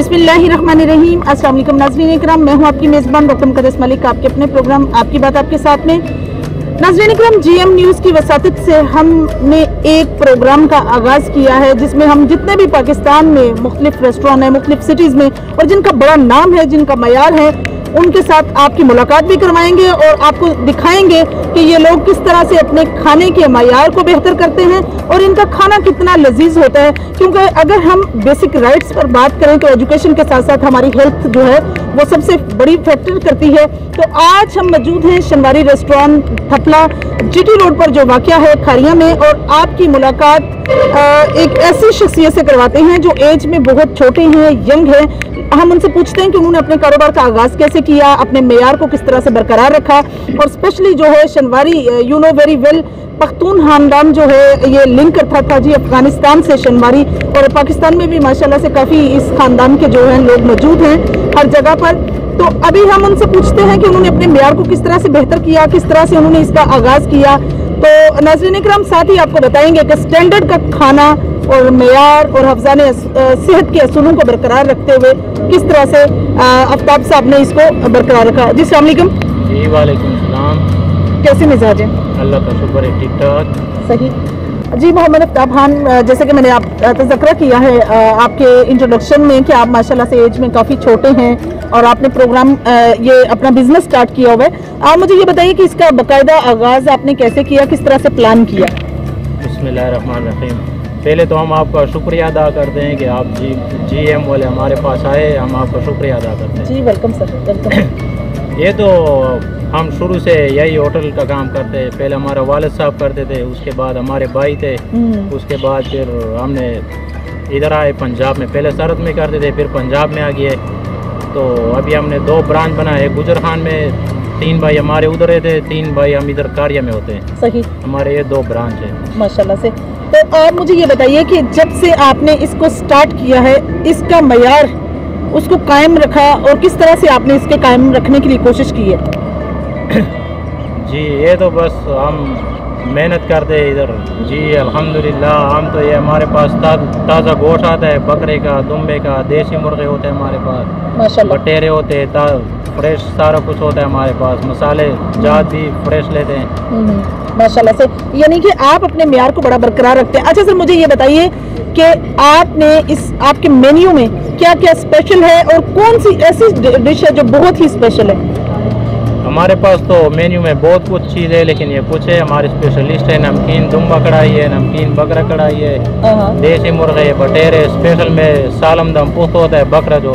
बिस्मिल्लाहिर्रहमानिर्रहीम। अस्सलाम वालेकुम नाज़रीन इकराम, मैं हूं आपकी मेज़बान रकम कदस मलिक, आपके अपने प्रोग्राम आपकी बात आपके साथ में। नाज़रीन इकराम, जीएम न्यूज़ की वसातत से हमने एक प्रोग्राम का आगाज़ किया है जिसमें हम जितने भी पाकिस्तान में मुख्तलिफ रेस्टोरेंट हैं, मुख्तलिफ सिटीज़ में और जिनका बड़ा नाम है, जिनका मयार है, उनके साथ आपकी मुलाकात भी करवाएंगे और आपको दिखाएंगे कि ये लोग किस तरह से अपने खाने के मयार को बेहतर करते हैं और इनका खाना कितना लजीज होता है। क्योंकि अगर हम बेसिक राइट्स पर बात करें तो एजुकेशन के साथ साथ हमारी हेल्थ जो है वो सबसे बड़ी फैक्टर करती है। तो आज हम मौजूद हैं शनवारी रेस्टोरेंट थपला जीटी रोड पर जो वाक़या है खारिया में, और आपकी मुलाकात एक ऐसी शख्सियत से करवाते हैं जो एज में बहुत छोटे हैं, यंग हैं। हम उनसे पूछते हैं कि उन्होंने अपने कारोबार का आगाज़ कैसे किया, अपने मेयार को किस तरह से बरकरार रखा, और स्पेशली जो है Shinwari you know very well Pakhtun खानदान जो है ये लिंक करता था जी अफगानिस्तान से शनवारी, और पाकिस्तान में भी माशाल्लाह से काफ़ी इस खानदान के जो हैं लोग मौजूद हैं हर जगह पर। तो अभी हम उनसे पूछते हैं कि उन्होंने अपने मेयार को किस तरह से बेहतर किया, किस तरह से उन्होंने इसका आगाज़ किया। तो नाज़रीन इकराम, साथ ही आपको बताएंगे कि स्टैंडर्ड का खाना और मेयार और हफ्ज़ाने सेहत के असूलों को बरकरार रखते हुए किस तरह से आफ्ताब साहब ने इसको बरकरार रखा। जी अस्सलाम वालेकुम। जी वालेकुम सलाम। कैसे मिजाज हैं? अल्लाह का शुक्र है, ठीक ठाक। सही जी। मोहम्मद आफ्ताब खान, जैसे कि मैंने आप तज़किरा किया है आपके इंट्रोडक्शन में कि आप माशाल्लाह से एज में काफ़ी छोटे हैं और आपने प्रोग्राम ये अपना बिजनेस स्टार्ट किया हुआ है। आप मुझे ये बताइए कि इसका बाकायदा आगाज़ आपने कैसे किया, किस तरह से प्लान किया? बिस्मिल्लाहिर्रहमानिर्रहीम। पहले तो हम आपका शुक्रिया अदा करते हैं कि आप जीएम वाले हमारे पास आए, हम आपका शुक्रिया अदा करते हैं। जी वेलकम सर, वेलकम। ये तो हम शुरू से यही होटल का काम करते हैं। पहले हमारे वालिद साहब करते थे, उसके बाद हमारे भाई थे, उसके बाद फिर हमने इधर आए पंजाब में। पहले सरहद में करते थे, फिर पंजाब में आ गए। तो अभी हमने 2 ब्रांच बनाए, गुजर खान में 3 भाई हमारे उधर रहते, 3 भाई हम इधर कारिया में होते हैं। सही, हमारे ये 2 ब्रांच है माशाल्लाह से। तो आप मुझे ये बताइए कि जब से आपने इसको स्टार्ट किया है, इसका मयार उसको कायम रखा और किस तरह से आपने इसके कायम रखने के लिए कोशिश की है? जी ये तो बस हम मेहनत करते हैं इधर जी, अल्हम्दुलिल्लाह। हम तो ये हमारे पास ताज़ा गोश्त आता है, बकरे का, दुम्बे का, देसी मुर्गे होते हैं हमारे पास, माशाल्लाह, बटेरे होते हैं, फ्रेश सारा कुछ होता है हमारे पास। मसाले जात भी फ्रेश लेते हैं माशाल्लाह से। यानी कि आप अपने मेयार को बड़ा बरकरार रखते हैं। अच्छा सर, मुझे ये बताइए कि आपने इस आपके मेन्यू में क्या क्या स्पेशल है और कौन सी ऐसी डिश है जो बहुत ही स्पेशल है? हमारे पास तो मेन्यू में बहुत कुछ चीज़ है, लेकिन ये कुछ है हमारे स्पेशलिस्ट है। नमकीन दुम्बा कढ़ाई है, नमकीन बकरा कढ़ाई है, देसी मुर्गे, बटेरे। स्पेशल में सालम दम पुख्त होता है, बकरा जो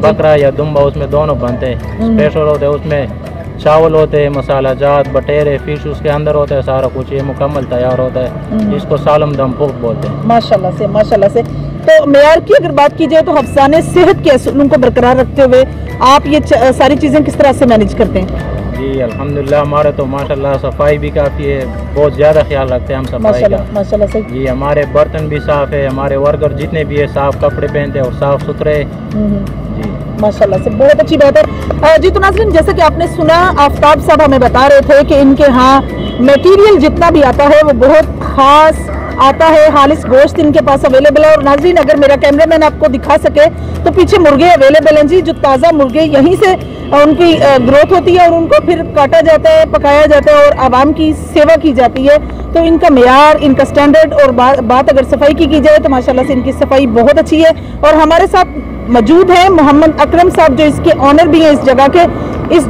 बकरा या दुम्बा, उसमें दोनों बनते हैं। स्पेशल होते हैं, उसमें चावल होते हैं, मसाला जात, बटेरे, फिश उसके अंदर होता है, सारा कुछ ये मुकम्मल तैयार होता है। इसको सालम दम पुख्त बोलते हैं। माशाल्लाह से, माशाल्लाह से। तो मेयार की अगर बात की जाए तो हफ्ज़ाने सेहत के असूलों को बरकरार रखते हुए आप ये सारी चीज़ें किस तरह से मैनेज करते हैं? जी अल्हम्दुलिल्लाह, हमारे तो माशाल्लाह सफाई भी काफ़ी है, बहुत ज़्यादा ख्याल रखते हैं हम सफाई का। माशाल्लाह से जी हमारे बर्तन भी साफ़ है, हमारे वर्कर जितने भी है साफ़ कपड़े पहनते हैं और साफ़ सुथरे। जी माशाल्लाह से, बहुत अच्छी बात है। जी तो नाज़रीन, जैसे कि आपने सुना, आफ्ताब साहब हमें बता रहे थे कि इनके यहाँ मटेरियल जितना भी आता है वो बहुत ख़ास आता है, हालिस गोश्त इनके पास अवेलेबल है। और नाज़रीन, अगर मेरा कैमरामैन आपको दिखा सके तो पीछे मुर्गे अवेलेबल हैं जी, जो ताज़ा मुर्गे यहीं से उनकी ग्रोथ होती है और उनको फिर काटा जाता है, पकाया जाता है और आवाम की सेवा की जाती है। तो इनका मेयार, इनका स्टैंडर्ड और बात अगर सफाई की जाए तो माशाल्लाह से इनकी सफाई बहुत अच्छी है। और हमारे साथ मौजूद हैं मोहम्मद अकरम साहब, जो इसके ऑनर भी हैं, इस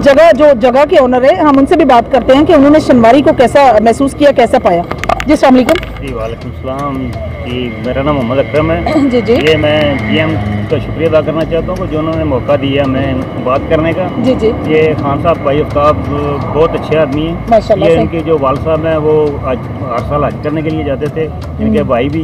जगह के ऑनर है। हम उनसे भी बात करते हैं कि उन्होंने शनवारी को कैसा महसूस किया, कैसा पाया। जी अस्सलाम वालेकुम। जी वालेकुम सलाम। जी मेरा नाम मोहम्मद अकरम है। जी जी। ये मैं जीएम का शुक्रिया अदा करना चाहता हूँ जो उन्होंने मौका दिया मैं बात करने का। जी जी। ये खान साहब भाई आफ्ताब बहुत अच्छे आदमी हैं माशाल्लाह। ये इनके जो वाल साहब हैं वो हर साल हज करने के लिए जाते थे, इनके भाई भी।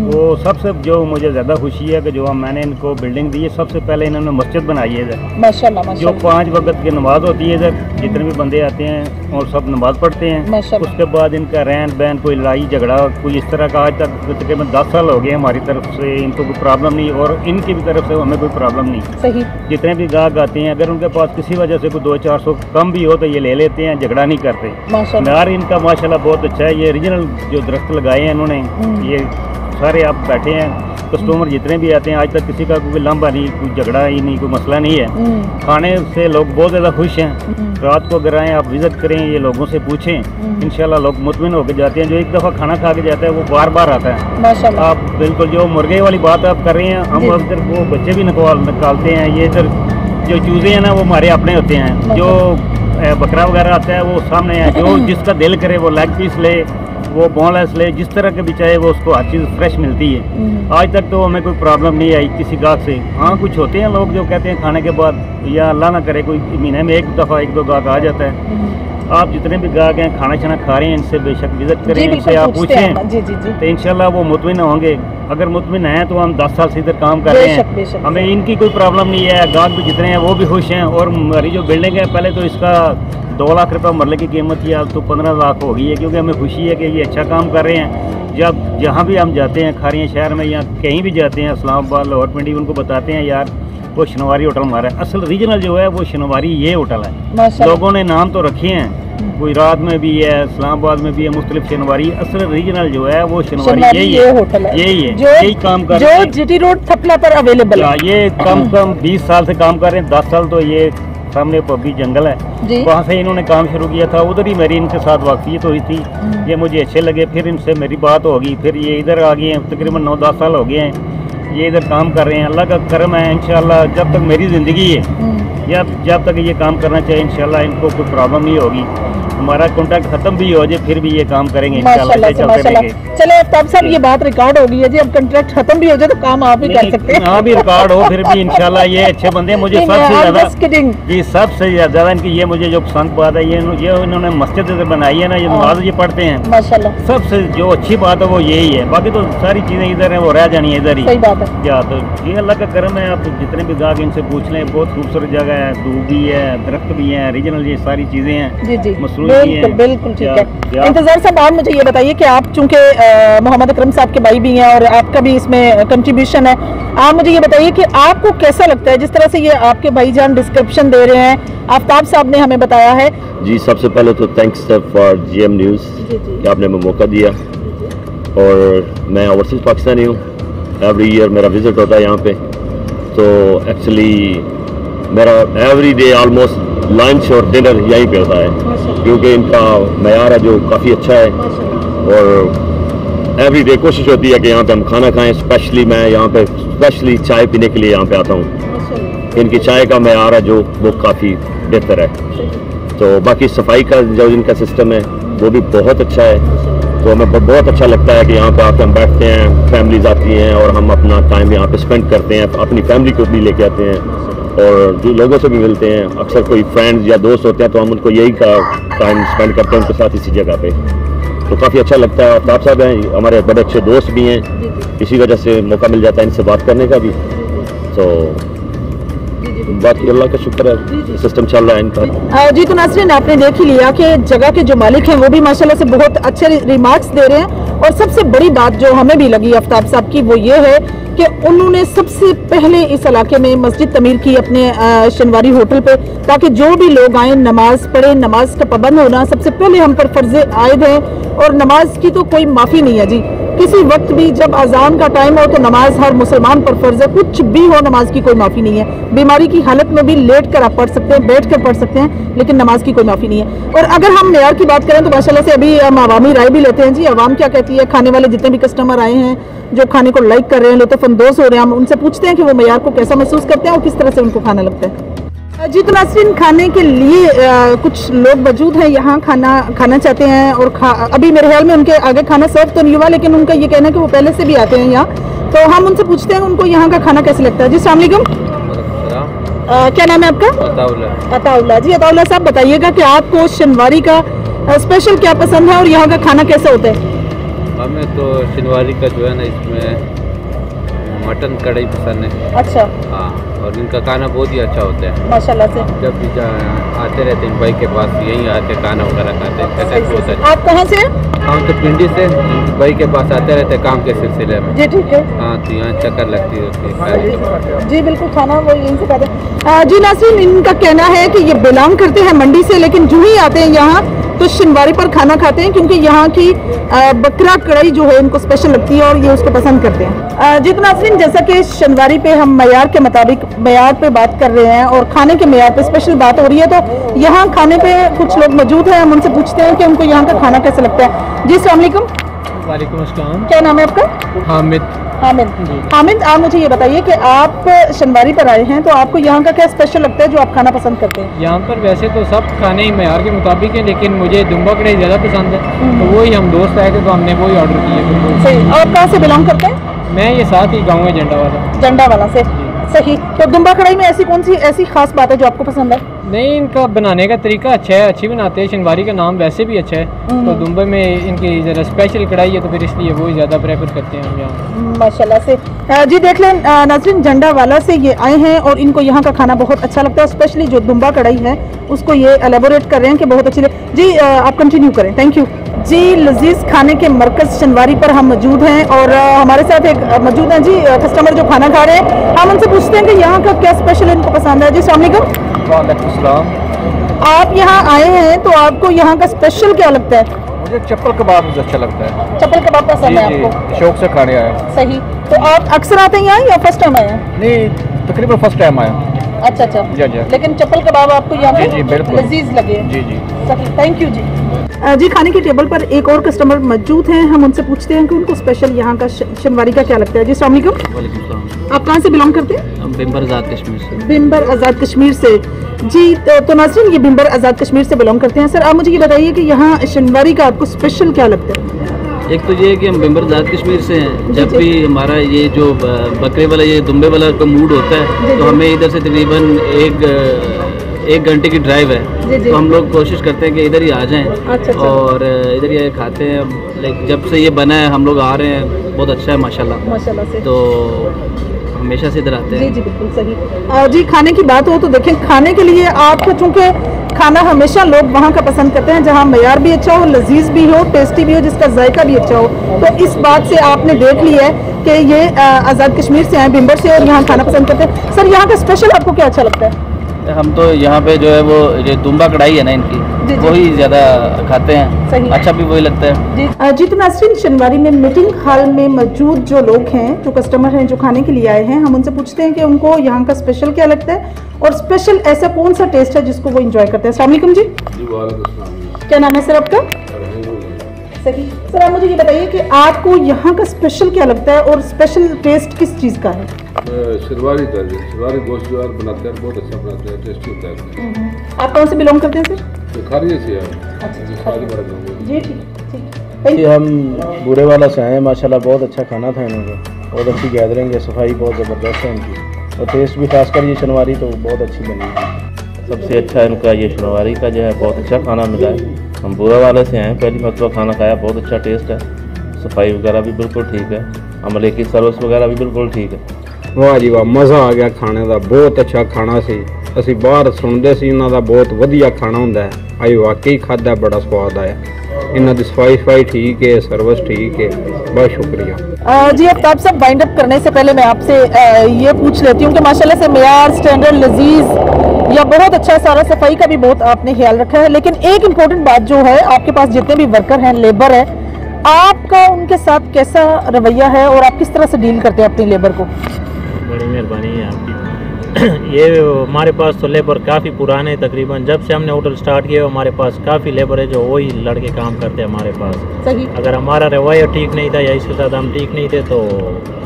वो सबसे जो मुझे ज़्यादा खुशी है कि जो मैंने इनको बिल्डिंग दी है, सबसे पहले इन्होंने मस्जिद बनाई है इधर माशाल्लाह। जो 5 वक्त की नमाज होती है इधर, जितने भी बंदे आते हैं और सब नमाज पढ़ते हैं। उसके बाद इनका रहन बहन, कोई लड़ाई झगड़ा, कोई इस तरह का आज तक तकरीबन 10 साल हो गए हमारी तरफ से इनको कोई प्रॉब्लम नहीं, और इनकी भी तरफ से हमें कोई प्रॉब्लम नहीं। सही। जितने भी गाहक आते हैं, अगर उनके पास किसी वजह से कोई 200-400 कम भी हो तो ये ले लेते हैं, झगड़ा नहीं करते। मेयार इनका माशाल्लाह बहुत अच्छा है। ये ओरिजिनल जो दरख्त लगाए हैं इन्होंने, ये सारे आप बैठे हैं, कस्टमर जितने भी आते हैं आज तक किसी का कोई लंबा नहीं, कोई झगड़ा ही नहीं, कोई मसला नहीं है। खाने से लोग बहुत ज़्यादा खुश हैं। रात को अगर आएँ आप विज़िट करें, ये लोगों से पूछें, इंशाल्लाह लोग मुतमिन होकर जाते हैं। जो एक दफ़ा खाना खा के जाता है वो बार बार आता है माशाल्लाह। आप बिल्कुल जो मुर्गे वाली बात आप कर रहे हैं, हम इधर वो बच्चे भी निकालते हैं। ये इधर जो चूज़े हैं ना वो हमारे अपने होते हैं। जो बकरा वगैरह आता है वो सामने है, जो जिसका दिल करे वो लेग पीस ले, वो बोनलेस ले, जिस तरह के भी चाहे वो उसको हर चीज़ फ्रेश मिलती है। आज तक तो हमें कोई प्रॉब्लम नहीं आई किसी गाहक से। हाँ कुछ होते हैं लोग जो कहते हैं खाने के बाद, या अल्लाह ना करे कोई महीने में एक दफ़ा एक दो गाहक आ जाता है। आप जितने भी गाहक हैं खाना छाना खा रहे हैं, इनसे बेशक विजिट करें, इनसे आप पूछें तो इंशाल्लाह वो मुतमिन होंगे। अगर मुतमिन हैं तो हम 10 साल से इधर काम कर रहे हैं, हमें इनकी कोई प्रॉब्लम नहीं है। गाहक भी जितने हैं वो भी खुश हैं। और हमारी जो बिल्डिंग है पहले तो इसका 2 लाख रुपये मरले की कीमत थी, अब तो 15 लाख हो गई है, क्योंकि हमें खुशी है कि ये अच्छा काम कर रहे हैं। जब जहाँ भी हम जाते हैं खारियाँ शहर में या कहीं भी जाते हैं, इस्लामाबाद लाहौर पिंडी, उनको बताते हैं यार वो शनवारी होटल हमारा है। असल रीजनल जो है वो शनवारी ये होटल है। लोगों ने नाम तो रखे हैं, कोई रात में भी है, इस्लामाबाद में भी है, मुख्तलिफ शनवारी। असल रीजनल जो है वो शनवारी यही है, यही है, यही काम कर रहे हैं। जो जीटी रोड थपला पर अवेलेबल है, ये कम 20 साल से काम कर रहे हैं। 10 साल तो ये सामने पब्बी जंगल है, वहाँ से इन्होंने काम शुरू किया था। उधर ही मेरी इनके साथ वाकफियत हुई थी, ये मुझे अच्छे लगे, फिर इनसे मेरी बात होगी, फिर ये इधर आ गए हैं। तकरीबन 9-10 साल हो गए हैं ये इधर काम कर रहे हैं। अल्लाह का करम है, इंशाल्लाह जब तक मेरी ज़िंदगी है जब तक ये काम करना चाहिए, इंशाल्लाह इनको कोई प्रॉब्लम नहीं होगी। हमारा कॉन्ट्रैक्ट खत्म भी हो जाए फिर भी ये काम करेंगे इंशाल्लाह, चलते रहेंगे। चले तब सब ये बात रिकॉर्ड हो गई है जी, अब कॉन्ट्रैक्ट खत्म भी हो जाए तो काम आप ही कर सकते हैं। हाँ भी रिकॉर्ड हो फिर भी इंशाल्लाह। ये अच्छे बंदे मुझे सबसे ज़्यादा जी, सबसे ज़्यादा इनकी ये मुझे जो पसंद बात है, ये इन्होंने मस्जिद बनाई है ना, ये नमाज ये पढ़ते हैं माशाल्लाह। सबसे जो अच्छी बात है वो यही है, बाकी तो सारी चीज़ें इधर है वो रह जानी है इधर ही। सही बात है या तो ये अल्लाह का करम है। आप जितने भी गाहक इनसे पूछ लें, बहुत खूबसूरत जगह है, दूब भी है, दरख्त भी है, रीजनल ये सारी चीज़ें हैं, मसरूफ भी हैं। बिल्कुल ठीक है। इंतजार साहब आप मुझे ये बताइए कि आप चूंकि मोहम्मद अकरम साहब के भाई भी हैं और आपका भी इसमें कंट्रीब्यूशन है, आप मुझे ये बताइए कि आपको कैसा लगता है जिस तरह से ये आपके भाईजान डिस्क्रिप्शन दे रहे हैं, आफ्ताब साहब ने हमें बताया है। जी सबसे पहले तो थैंक्स फॉर GM न्यूज़ कि आपने हमें मौका दिया। और मैं ओवरसीज़ पाकिस्तानी हूँ, एवरी ईयर मेरा विज़िट होता है यहाँ पे। तो एक्चुअली मेरा एवरी डे ऑलमोस्ट लंच और डिनर यहीं पे होता है, क्योंकि इनका मयार है जो काफ़ी अच्छा है। और एवरी डे कोशिश होती है कि यहाँ पे हम खाना खाएं। स्पेशली मैं यहाँ पे स्पेशली चाय पीने के लिए यहाँ पे आता हूँ। इनकी चाय का मयार है जो वो काफ़ी बेहतर है। तो बाकी सफाई का जो इनका सिस्टम है वो भी बहुत अच्छा है। तो हमें बहुत अच्छा लगता है कि यहाँ पे आके हम बैठते हैं, फैमिलीज आती हैं और हम अपना टाइम यहाँ पे स्पेंड करते हैं, अपनी फैमिली को भी लेके आते हैं और जो लोगों से भी मिलते हैं। अक्सर कोई फ्रेंड्स या दोस्त होते हैं तो हम उनको यही का टाइम स्पेंड करते हैं उनके साथ इसी जगह पे। तो काफ़ी अच्छा लगता है। आफ्ताब साहब हैं हमारे बड़े अच्छे दोस्त भी हैं, इसी वजह से मौका मिल जाता है इनसे बात करने का भी। तो बाकी अल्लाह का शुक्र है सिस्टम चल रहा है इनका। जी तो नाज़रीन आपने देख ही लिया कि जगह के जो मालिक हैं वो भी माशाल्लाह से बहुत अच्छे रिमार्क्स दे रहे हैं। और सबसे बड़ी बात जो हमें भी लगी आफ्ताब साहब की वो ये है कि उन्होंने सबसे पहले इस इलाके में मस्जिद तमीर की अपने शनवारी होटल पे, ताकि जो भी लोग आए नमाज पढ़े। नमाज का पाबंद होना सबसे पहले हम पर फर्ज आयद है और नमाज की तो कोई माफ़ी नहीं है जी। किसी वक्त भी जब अजान का टाइम हो तो नमाज हर मुसलमान पर फर्ज है, कुछ भी हो नमाज की कोई माफ़ी नहीं है। बीमारी की हालत में भी लेट कर आप पढ़ सकते हैं, बैठ कर पढ़ सकते हैं, लेकिन नमाज की कोई माफ़ी नहीं है। और अगर हम मेयार की बात करें तो माशाल्लाह से अभी हम अवामी राय भी लेते हैं जी, अवाम क्या कहती है। खाने वाले जितने भी कस्टमर आए हैं जो खाने को लाइक कर रहे हैं, लुत्फ़अंदोज़ हो रहे हैं, हम उनसे पूछते हैं कि वो मेयार को कैसा महसूस करते हैं और किस तरह से उनको खाना लगता है। जी तो नाज़रीन खाने के लिए कुछ लोग मौजूद हैं यहाँ, खाना चाहते हैं और अभी मेरे ख्याल में उनके आगे खाना सर्व तो नहीं हुआ, लेकिन उनका ये कहना है कि वो पहले से भी आते हैं यहाँ। तो हम उनसे पूछते हैं उनको यहाँ का खाना कैसे लगता है। जी अस्सलाम वालेकुम, क्या नाम है आपका? अताउल्ला। जी अताउल्ला साहब बताइएगा कि आपको शनवारी का स्पेशल क्या पसंद है और यहाँ का खाना कैसा होता है? हमें तो शनवारी का जो है ना इसमें मटन कढ़ाई पसंद है। अच्छा। हाँ, और इनका खाना बहुत ही अच्छा होता है माशाल्लाह से। जब भी आते रहते हैं भाई के पास, यहीं आके खाना वगैरह खाते हैं। आप कहाँ से? हम तो पिंडी से भाई के पास आते रहते हैं काम के सिलसिले में। जी ठीक है। हाँ तो यहाँ चक्कर लगती है। जी बिल्कुल, खाना वो यहीं से खाते हैं। जी नाज़रीन इनका कहना है कि ये बिलोंग करते हैं मंडी से, लेकिन जो ही आते हैं यहाँ तो शनिवारी पर खाना खाते हैं क्योंकि यहाँ की बकरा कढ़ाई जो है इनको स्पेशल लगती है और ये उसको पसंद करते हैं। जी तो नाज़रीन, जैसा कि शनिवारी पे हम मयार के मुताबिक मयार पे बात कर रहे हैं और खाने के मयार पे स्पेशल बात हो रही है, तो यहाँ खाने पे कुछ लोग मौजूद हैं, हम उनसे पूछते हैं कि उनको यहाँ का खाना कैसा लगता है। जी अस्सलाम वालेकुम। वालेकुम अस्सलाम। क्या नाम है आपका? हामिद। हामिद, आप मुझे ये बताइए कि आप शनिवारी पर आए हैं तो आपको यहाँ का क्या स्पेशल लगता है जो आप खाना पसंद करते हैं? यहाँ पर वैसे तो सब खाने ही मयार के मुताबिक है, लेकिन मुझे दुम्बा कढ़ाई ज़्यादा पसंद है, तो वही हम दोस्त आए थे तो हमने वही ऑर्डर किया। सही। और कहाँ से बिलोंग करते हैं? मैं ये साथ ही गाँव है झंडा वाला से। सही। तो दुम्बा कढ़ाई में ऐसी कौन सी ऐसी खास बात है जो आपको पसंद है? नहीं, इनका बनाने का तरीका अच्छा है, अच्छी बनाते हैं। शनिवारी का नाम वैसे भी अच्छा है, तो दुम्बे में इनकी ज़रा स्पेशल कढ़ाई है तो फिर इसलिए वो ही ज़्यादा प्रेफर करते हैं हम यहाँ। माशाल्लाह से। जी देख लें नाज़रीन, झंडा वाला से ये आए हैं और इनको यहाँ का खाना बहुत अच्छा लगता है, स्पेशली जो दुम्बा कढ़ाई है उसको ये एलेबोरेट कर रहे हैं कि बहुत अच्छी जी आप कंटिन्यू करें। थैंक यू जी। लजीज खाने के मरकज़ शनिवारी पर हम मौजूद हैं और हमारे साथ एक मौजूद हैं जी कस्टमर जो खाना खा रहे हैं। हम उनसे पूछते हैं कि यहाँ का क्या स्पेशल इनको पसंद है। जी अस्सलाम वालेकुम। वालेकुम सलाम। आप यहाँ आए हैं तो आपको यहाँ का स्पेशल क्या लगता है? मुझे चप्पल कबाब मुझे अच्छा लगता है। चप्पल कबाब पसंद है आपको? शौक से खाने आया। सही। तो आप अक्सर आते हैं यहाँ या फर्स्ट टाइम आए हैं? नहीं, तकरीबन फर्स्ट टाइम आया। अच्छा अच्छा। जी। लेकिन चप्पल कबाब आपको यहाँ पे जी बिल्कुल लजीज लगे? जी। सही। थैंक यू जी। जी खाने की टेबल पर एक और कस्टमर मौजूद हैं, हम उनसे पूछते हैं कि उनको स्पेशल यहाँ का शनिवारी का क्या लगता है। जी अस्सलाम वालेकुम। वालेकुम सलाम। आप कहाँ से बिलोंग करते हैं? हम बिम्बर आज़ाद कश्मीर से। बिम्बर आज़ाद कश्मीर से। जी तो नाज़रीन, ये बिम्बर आज़ाद कश्मीर से बिलोंग करते हैं। सर आप मुझे ये बताइए कि यहाँ शनिवारी का आपको स्पेशल क्या लगता है? एक तो ये है कि हम बिम्बर आज़ाद कश्मीर से हैं, जब भी हमारा ये जो बकरे वाला ये दुम्बे वाला का मूड होता है तो हमें इधर से तकरीबन एक घंटे की ड्राइव है, तो हम लोग कोशिश करते हैं कि इधर ही आ जाएं। अच्छा। और इधर ये खाते हैं। लाइक जब से ये बना है हम लोग आ रहे हैं, बहुत अच्छा है माशाल्लाह से। तो हमेशा से इधर आते हैं। जी बिल्कुल सही। जी खाने की बात हो तो देखें, खाने के लिए आपको चूँकि खाना हमेशा लोग वहाँ का पसंद करते हैं जहाँ मयार भी अच्छा हो, लजीज भी हो, टेस्टी भी हो, जिसका जायका भी अच्छा हो, तो इस बात से आपने देख लिया है कि ये आज़ाद कश्मीर से आए, बिम्बर से, और यहाँ खाना पसंद करते हैं। सर यहाँ का स्पेशल आपको क्या अच्छा लगता है? हम तो यहाँ पे जो है वो ये दुम्बा कढ़ाई है ना इनकी, वही ज़्यादा खाते हैं। अच्छा भी वही लगता है जी। तो नाज़रीन, शनिवारी में मीटिंग हॉल में मौजूद जो लोग हैं, जो कस्टमर हैं, जो खाने के लिए आए हैं, हम उनसे पूछते हैं कि उनको यहाँ का स्पेशल क्या लगता है और स्पेशल ऐसा कौन सा टेस्ट है जिसको वो एंजॉय करते हैं। अस्सलाम वालेकुम जी। क्या नाम है सर आपका? सही। सर आप मुझे ये बताइए कि आपको यहाँ का स्पेशल क्या लगता है और स्पेशल टेस्ट किस चीज़ का है? शनिवारी गोश्त जो बनाते हैं बहुत अच्छा बनाते हैं, टेस्टी होता है। आप कौन से बिलोंग करते हैं सर? खारिये से यार। जी ठीक। जी हम बुरे वाला से आए हैं, माशाल्लाह बहुत अच्छा खाना था इन्होंने, बहुत अच्छी गैदरिंग है, सफाई बहुत ज़बरदस्त है इनकी, और टेस्ट भी खासकर ये शनिवारी तो बहुत अच्छी बनी है। सबसे अच्छा इनका ये शनिवारी का जो है बहुत अच्छा खाना मिला है। हम बुरा वाले से आए, पहली मरतबा खाना खाया, बहुत अच्छा टेस्ट है, सफाई वगैरह भी बिल्कुल ठीक है, अमले की सर्विस वगैरह भी बिल्कुल ठीक है। वाह जी वाह, मज़ा आ गया खाने का, बहुत अच्छा खाना सी। ਅਸੀਂ ਬਾਹਰ ਸੁਣਦੇ ਸੀ ਇਹਨਾਂ ਦਾ ਬਹੁਤ ਵਧੀਆ ਖਾਣਾ ਹੁੰਦਾ ਹੈ, ਆਈ ਵਾਕਈ ਖਾਧਾ, बड़ा स्वाद आया। इन्हों की सफाई ठीक है, सर्विस ठीक है, बहुत शुक्रिया जी। अब सब वाइंड अप करने से पहले मैं आपसे ये पूछ लेती हूँ कि माशाल्लाह से मयार, स्टैंडर्ड, लजीज या बहुत अच्छा, सारा सफाई का भी बहुत आपने ख्याल रखा है, लेकिन एक इम्पोर्टेंट बात जो है, आपके पास जितने भी वर्कर हैं, लेबर है, आपका उनके साथ कैसा रवैया है और आप किस तरह से डील करते हैं अपनी लेबर को? बड़ी मेहरबानी है आपकी। ये हमारे पास तो लेबर काफ़ी पुराने, तकरीबन जब से हमने होटल स्टार्ट किया हमारे पास काफ़ी लेबर है जो वही लड़के काम करते हैं हमारे पास। सही। अगर हमारा रवैया ठीक नहीं था या इसके साथ हम ठीक नहीं थे तो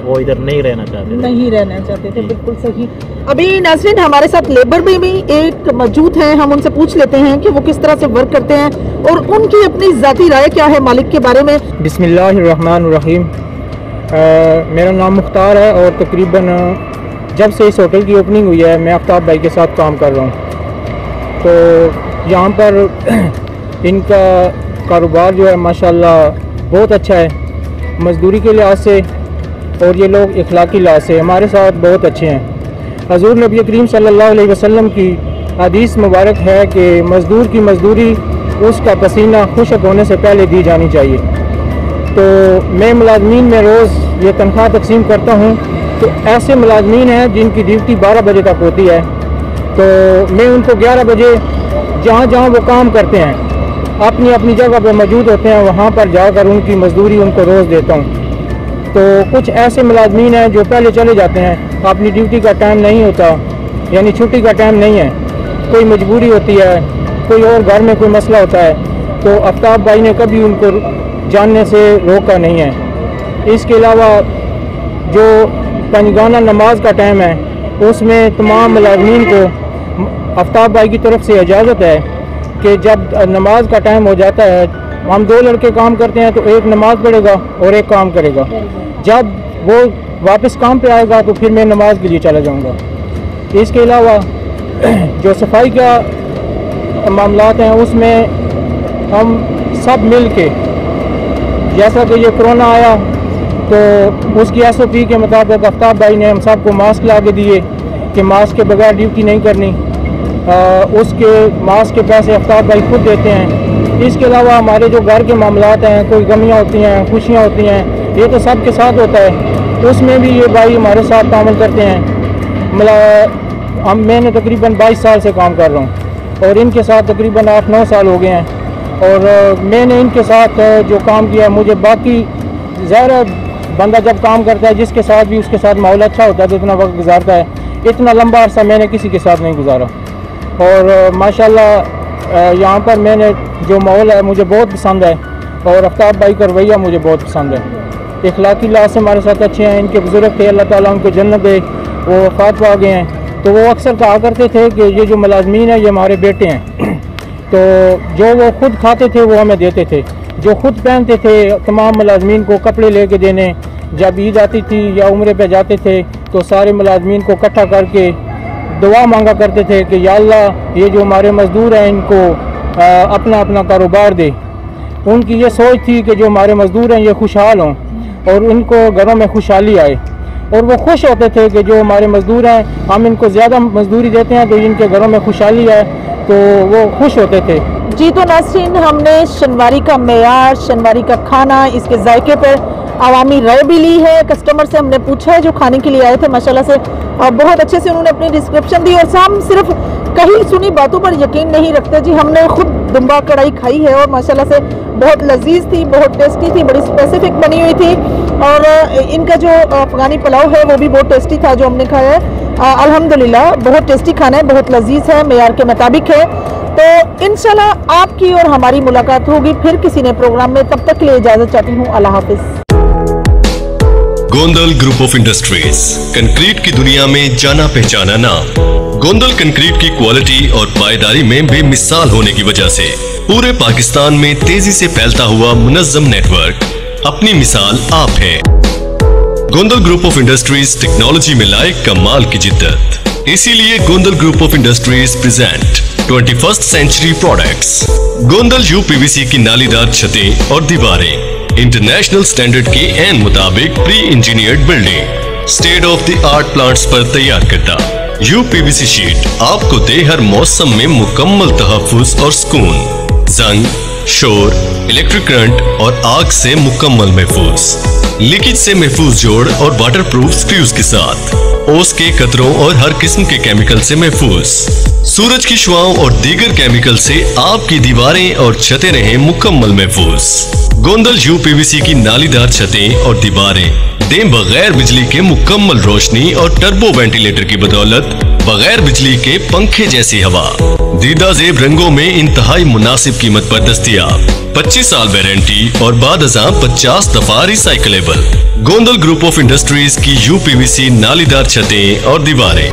वो इधर नहीं रहना चाहते थे। बिल्कुल सही। अभी नाज़रीन हमारे साथ लेबर भी एक मौजूद हैं, हम उनसे पूछ लेते हैं कि वो किस तरह से वर्क करते हैं और उनकी अपनी ज़ाती राय क्या है मालिक के बारे में। बिस्मिल्लाहिर्रहमानिर्रहीम। मेरा नाम मुख्तार है और तकरीबन जब से इस होटल की ओपनिंग हुई है मैं आफ्ताब भाई के साथ काम कर रहा हूँ, तो यहाँ पर इनका कारोबार जो है माशाल्लाह बहुत अच्छा है, मज़दूरी के लिहाज से और ये लोग इखलाकी लिहाज से हमारे साथ बहुत अच्छे हैं। हज़ूर नबी करीम सल्लल्लाहु अलैहि वसल्लम की हदीस मुबारक है कि मज़दूर की मज़दूरी उसका पसीना खुशक होने से पहले दी जानी चाहिए। तो मैं मुलाजमीन में रोज़ ये तनख्वाह तकसीम करता हूँ, तो ऐसे मुलाजमीन हैं जिनकी ड्यूटी 12 बजे तक होती है, तो मैं उनको 11 बजे जहाँ जहाँ वो काम करते हैं अपनी अपनी जगह पे मौजूद होते हैं, वहाँ पर जाकर उनकी मजदूरी उनको रोज़ देता हूँ। तो कुछ ऐसे मुलाजमीन हैं जो पहले चले जाते हैं, अपनी ड्यूटी का टाइम नहीं होता, यानी छुट्टी का टाइम नहीं है, कोई मजबूरी होती है, कोई और घर में कोई मसला होता है, तो आफ्ताब भाई ने कभी उनको जानने से रोका नहीं है। इसके अलावा जो पंजगाना नमाज का टाइम है उसमें तमाम मुलाजमीन को आफ्ताब भाई की तरफ से इजाज़त है कि जब नमाज का टाइम हो जाता है, हम 2 लड़के काम करते हैं तो एक नमाज पढ़ेगा और एक काम करेगा। जब वो वापस काम पे आएगा तो फिर मैं नमाज के लिए चला जाऊंगा। इसके अलावा जो सफाई का मामलात हैं उसमें हम सब मिल के, जैसा कि ये कोरोना आया तो उसकी SOP के मुताबिक आफ्ताब भाई ने हम सबको मास्क ला के दिए कि मास्क के बगैर ड्यूटी नहीं करनी। उसके मास्क के पैसे आफ्ताब भाई खुद देते हैं। इसके अलावा हमारे जो घर के मामलात हैं, कोई गमियाँ होती हैं, खुशियाँ होती हैं, ये तो सबके साथ होता है, उसमें भी ये भाई हमारे साथ तामुल करते हैं। मैंने तकरीबन 22 साल से काम कर रहा हूँ और इनके साथ तकरीबन 8-9 साल हो गए हैं। और मैंने इनके साथ जो काम किया, मुझे बाकी ज़ाहिर बंदा जब काम करता है जिसके साथ भी उसके साथ माहौल अच्छा होता है तो इतना वक्त गुजारता है, इतना लंबा अरसा मैंने किसी के साथ नहीं गुजारा। और माशाल्लाह यहाँ पर मैंने जो माहौल है मुझे बहुत पसंद है और आफ्ताब भाई का रवैया मुझे बहुत पसंद है। इखलाकी लिहाज से हमारे साथ अच्छे हैं। इनके बुजुर्ग थे, अल्लाह ताला उनको जन्नत दे, वो वफ़ात पा गए हैं, तो वो अक्सर कहा करते थे कि ये जो मुलाजमीन है ये हमारे बेटे हैं। तो जो वो खुद खाते थे वो हमें देते थे, जो खुद पहनते थे तमाम मुलाजमीन को कपड़े लेके देने। जब ईद आती थी या उम्रे पे जाते थे तो सारे मुलाजमीन को इकट्ठा करके दुआ मांगा करते थे कि या अल्लाह ये जो हमारे मज़दूर हैं इनको अपना अपना कारोबार दे। उनकी ये सोच थी कि जो हमारे मज़दूर हैं ये खुशहाल हों और उनको घरों में खुशहाली आए, और वो खुश होते थे कि जो हमारे मज़दूर हैं हम इनको ज़्यादा मजदूरी देते हैं तो इनके घरों में खुशहाली है, तो वो खुश होते थे। जी तो नाज़रीन, हमने शनवारी का मेयार, शनवारी का खाना, इसके जायके पर अवामी राय भी ली है। कस्टमर से हमने पूछा है जो खाने के लिए आए थे, माशाल्लाह से बहुत अच्छे से उन्होंने अपनी डिस्क्रिप्शन दी। और हम सिर्फ कहीं सुनी बातों पर यकीन नहीं रखते जी, हमने खुद दुम्बा कढ़ाई खाई है और माशाल्लाह से बहुत लजीज थी, बहुत टेस्टी थी, बड़ी स्पेसिफिक बनी हुई थी। और इनका जो अफगानी पुलाव है वो भी बहुत टेस्टी था जो हमने खाया है। अल्हम्दुलिल्लाह बहुत टेस्टी खाना है, बहुत लजीज है, मेयार के मुताबिक है। तो इंशाल्लाह आपकी और हमारी मुलाकात होगी फिर किसी नए प्रोग्राम में। तब तक के लिए इजाजत चाहती हूँ, अल्लाह हाफिज। Gondal group of industries, concrete की दुनिया में जाना पहचाना नाम। गोंदल कंक्रीट की क्वालिटी और पायदारी में बेमिसाल होने की वजह से पूरे पाकिस्तान में तेजी से फैलता हुआ मुनज़्ज़म नेटवर्क अपनी मिसाल आप है। Gondal group of industries technology में लाए कमाल की जिद्दत, इसीलिए Gondal group of industries present 21st century products. Gondal UPVC की नालीदार छतें और दीवारें, इंटरनेशनल स्टैंडर्ड के एन मुताबिक pre engineered building, state of the art plants पर तैयार करता। UPVC शीट आपको दे हर मौसम में मुकम्मल तहफ़्फ़ुज़ और सुकून, जंग, शोर, इलेक्ट्रिक करंट और आग से मुकम्मल महफूज, लीकेज से महफूज जोड़ और वाटर प्रूफ स्क्रूज के साथ, ओस के कतरों और हर किस्म के केमिकल से महफूज, सूरज की शुआओं और दीगर केमिकल से आपकी दीवारें और छतें रहें मुकम्मल महफूज। गोंदल UPVC की नालीदार छतें और दीवारें दें बगैर बिजली के मुकम्मल रोशनी और टर्बो वेंटिलेटर की बदौलत बगैर बिजली के पंखे जैसी हवा, दीदा जेब रंगों में इंतहाई मुनासिब कीमत पर दस्तयाब, 25 साल वारंटी और बाद 50 दफा recyclable. Gondal group of industries की UPVC नालीदार छतें और दीवारें।